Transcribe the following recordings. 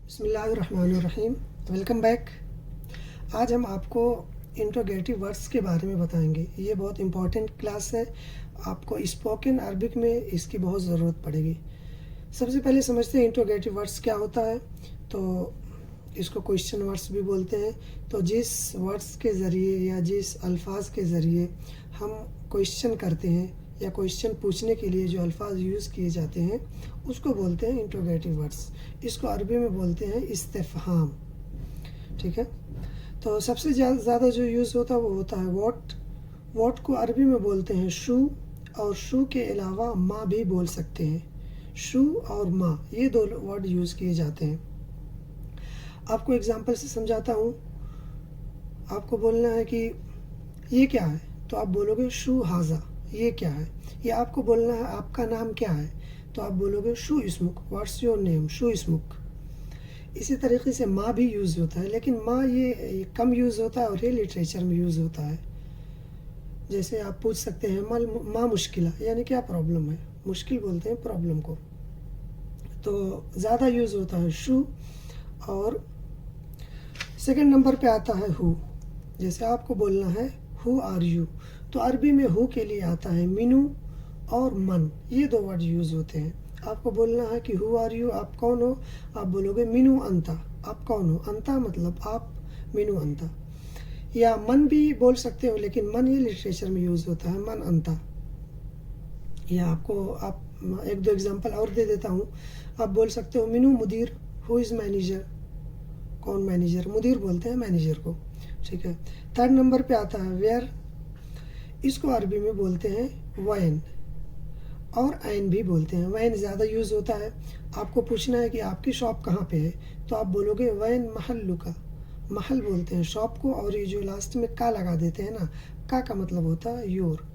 बिस्मिल्लाहिर्रहमानिर्रहीम। Welcome back. आज हम आपको इंट्रोगेटिव वर्ड्स के बारे में बताएंगे। ये बहुत इंपॉर्टेंट क्लास है, आपको स्पोकन अरबिक में इसकी बहुत ज़रूरत पड़ेगी। सबसे पहले समझते हैं इंट्रोगेटिव वर्ड्स क्या होता है। तो इसको क्वेश्चन वर्ड्स भी बोलते हैं। तो जिस वर्ड्स के ज़रिए या जिस अल्फाज के ज़रिए हम क्वेश्चन करते हैं या क्वेश्चन पूछने के लिए जो अल्फाज यूज़ किए जाते हैं उसको बोलते हैं इंट्रोगेटिव वर्ड्स। इसको अरबी में बोलते हैं इस्तिफ़हाम। ठीक है। तो सबसे ज़्यादा जो यूज़ होता है वो होता है वॉट। वॉट को अरबी में बोलते हैं शू, और शू के अलावा माँ भी बोल सकते हैं। शू और माँ ये दो वर्ड यूज़ किए जाते हैं। आपको एग्जांपल से समझाता हूँ। आपको बोलना है कि ये क्या है, तो आप बोलोगे शू हाजा, ये क्या है। या आपको बोलना है आपका नाम क्या है, तो आप बोलोगे शू इसमुक, व्हाट्स योर नेम, शू इसमुक। इसी तरीके से माँ भी यूज़ होता है, लेकिन माँ ये कम यूज़ होता है और ये लिटरेचर में यूज़ होता है। जैसे आप पूछ सकते हैं माँ मुश्किला, यानी क्या प्रॉब्लम है। मुश्किल बोलते हैं प्रॉब्लम को। तो ज़्यादा यूज़ होता है शू। और सेकंड नंबर पे आता है हु। जैसे आपको बोलना है हु आर यू, तो अरबी में हु के लिए आता है मिनू और मन, ये दो वर्ड यूज़ होते हैं। आपको बोलना है कि हु आर यू, आप कौन हो, आप बोलोगे मिनू अंता, आप कौन हो। अंता मतलब आप, मिनू अंता। या मन भी बोल सकते हो, लेकिन मन ये लिटरेचर में यूज़ होता है, मन अंता। या आप एक दो एग्जांपल और दे देता हूँ। आप बोल सकते हो मिनू मुदीर, हु इज़ मैनेजर, कौन मैनेजर, मुदीर बोलते हैं मैनेजर को। ठीक है। थर्ड नंबर पे आता है वेयर। इसको अरबी में बोलते हैं वैन, और ऐन भी बोलते हैं। वैन ज़्यादा यूज़ होता है। आपको पूछना है कि आपकी शॉप कहाँ पे है, तो आप बोलोगे वैन महल्लुका। महल बोलते हैं शॉप को, और ये जो लास्ट में का लगा देते हैं ना, का मतलब होता है योर।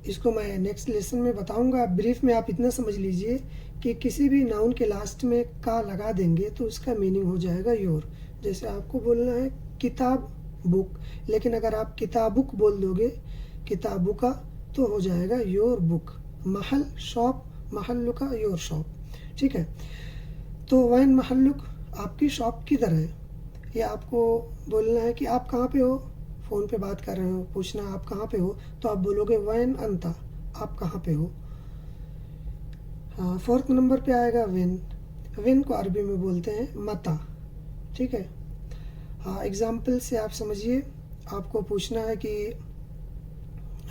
इसको मैं नेक्स्ट लेसन में बताऊंगा। ब्रीफ में आप इतना समझ लीजिए कि किसी भी नाउन के लास्ट में का लगा देंगे तो उसका मीनिंग हो जाएगा योर। जैसे आपको बोलना है किताब बुक, लेकिन अगर आप किताबुक बोल दोगे, किताबुका, तो हो जाएगा your book. Mahal shop, महल्लुका your shop. ठीक है। तो वैन महल्लुक, आपकी शॉप किधर है। या आपको बोलना है कि आप कहाँ पे हो, फ़ोन पे बात कर रहे हो, पूछना आप कहाँ पे हो, तो आप बोलोगे वैन अंता, आप कहाँ पे हो। हाँ, फोर्थ नंबर पे आएगा विन। विन को अरबी में बोलते हैं मता। ठीक है। हाँ, एग्जाम्पल से आप समझिए। आपको पूछना है कि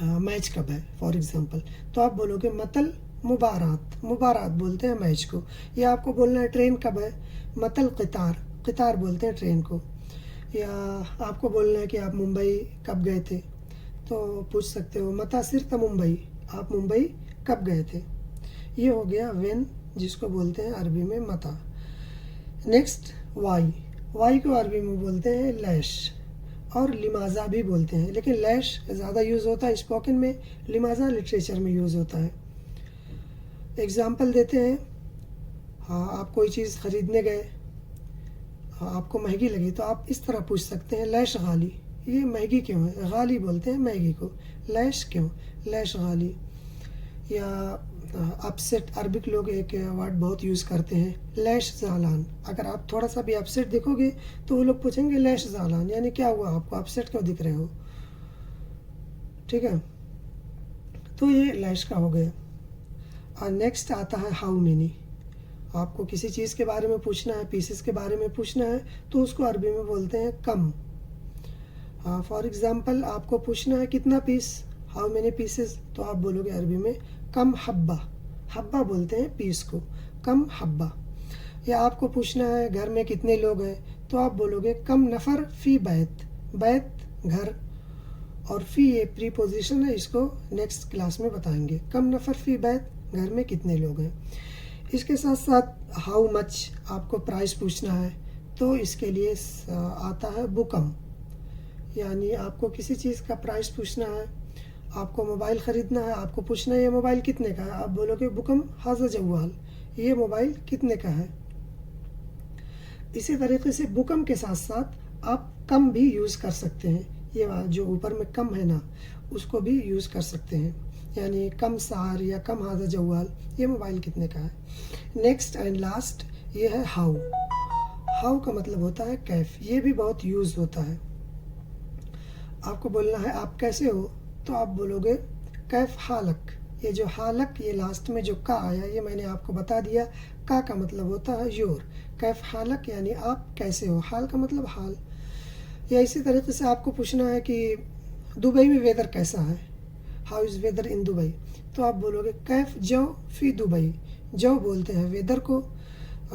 मैच कब है, फॉर एग्जांपल, तो आप बोलोगे मतल मुबारात। मुबारात बोलते हैं मैच को। या आपको बोलना है ट्रेन कब है, मतल क़ितार। क़ितार बोलते हैं ट्रेन को। या आपको बोलना है कि आप मुंबई कब गए थे, तो पूछ सकते हो मता सिरत मुंबई, आप मुंबई कब गए थे। ये हो गया वेन, जिसको बोलते हैं अरबी में मता। Next Y. वाई को अरबी में बोलते हैं लैश, और लिमाजा भी बोलते हैं, लेकिन लैश ज़्यादा यूज़ होता है स्पोकन में, लिमाजा लिटरेचर में यूज़ होता है। एग्जाम्पल देते हैं। हाँ, आप कोई चीज़ ख़रीदने गए, हाँ, आपको महंगी लगी, तो आप इस तरह पूछ सकते हैं लैश गाली, ये महंगी क्यों है। गाली बोलते हैं मैगी को, लैश क्यों, लैश गाली। या अपसेट, अरबिक लोग एक वर्ड बहुत यूज़ करते हैं लैश ज़ालान। अगर आप थोड़ा सा भी अपसेट दिखोगे तो वो लोग पूछेंगे लैश ज़ालान, यानी क्या हुआ आपको, अपसेट क्यों दिख रहे हो। ठीक है। तो ये लैश का हो गया। और नेक्स्ट आता है हाउ मेनी। आपको किसी चीज़ के बारे में पूछना है, पीसेस के बारे में पूछना है, तो उसको अरबी में बोलते हैं कम। फॉर एग्ज़ाम्पल आपको पूछना है कितना पीस, हाउ मेनी पीसेस, तो आप बोलोगे अरबी में कम हब्बा। हब्बा बोलते हैं पीस को, कम हब्बा। या आपको पूछना है घर में कितने लोग हैं, तो आप बोलोगे कम नफ़र फ़ी बैत। बैत घर, और फ़ी ये प्रीपोजिशन है, इसको नेक्स्ट क्लास में बताएंगे। कम नफ़र फ़ी बैत, घर में कितने लोग हैं। इसके साथ साथ हाउ मच, आपको प्राइस पूछना है, तो इसके लिए आता है बुकम। यानी आपको किसी चीज़ का प्राइस पूछना है, आपको मोबाइल ख़रीदना है, आपको पूछना है ये मोबाइल कितने का है, आप बोलोगे बुकम हाजा जवाल, ये मोबाइल कितने का है। इसी तरीके से बुकम के साथ साथ आप कम भी यूज़ कर सकते हैं। ये जो ऊपर में कम है ना, उसको भी यूज़ कर सकते हैं। यानी कम सार या कम हाजा जवाल, ये मोबाइल कितने का है। नेक्स्ट एंड लास्ट ये है हाउ। हाउ का मतलब होता है कैफ, ये भी बहुत यूज होता है। आपको बोलना है आप कैसे हो, तो आप बोलोगे कैफ हालक। ये जो हालक, ये लास्ट में जो का आया, ये मैंने आपको बता दिया। का मतलब होता है योर। कैफ हालक यानी आप कैसे हो, हाल का मतलब हाल। या इसी तरीके से आपको पूछना है कि दुबई में वेदर कैसा है, how is weather in Dubai, तो आप बोलोगे कैफ जो फी दुबई। जो बोलते हैं वेदर को,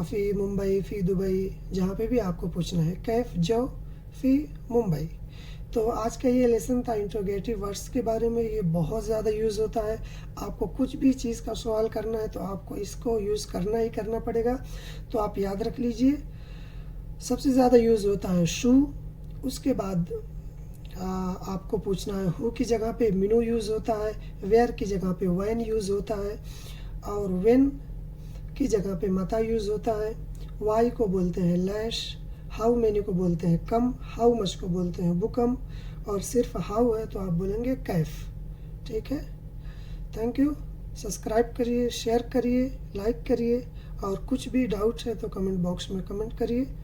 फी मुंबई, फी दुबई, जहाँ पे भी आपको पूछना है कैफ जो फी मुंबई। तो आज का ये लेसन था इंट्रोगेटिव वर्ड्स के बारे में। ये बहुत ज़्यादा यूज़ होता है। आपको कुछ भी चीज़ का सवाल करना है तो आपको इसको यूज़ करना ही करना पड़ेगा। तो आप याद रख लीजिए, सबसे ज़्यादा यूज़ होता है शू। उसके बाद आपको पूछना है हु की जगह पे मिनू यूज़ होता है, वेयर की जगह पे वैन यूज़ होता है, और वेन की जगह पे मता यूज़ होता है। वाई को बोलते हैं लैश, हाउ मैनी को बोलते हैं कम, हाउ मच को बोलते हैं बुकम, और सिर्फ हाउ है तो आप बोलेंगे कैफ। ठीक है, थैंक यू। सब्सक्राइब करिए, शेयर करिए, लाइक करिए, और कुछ भी डाउट है तो कमेंट बॉक्स में कमेंट करिए।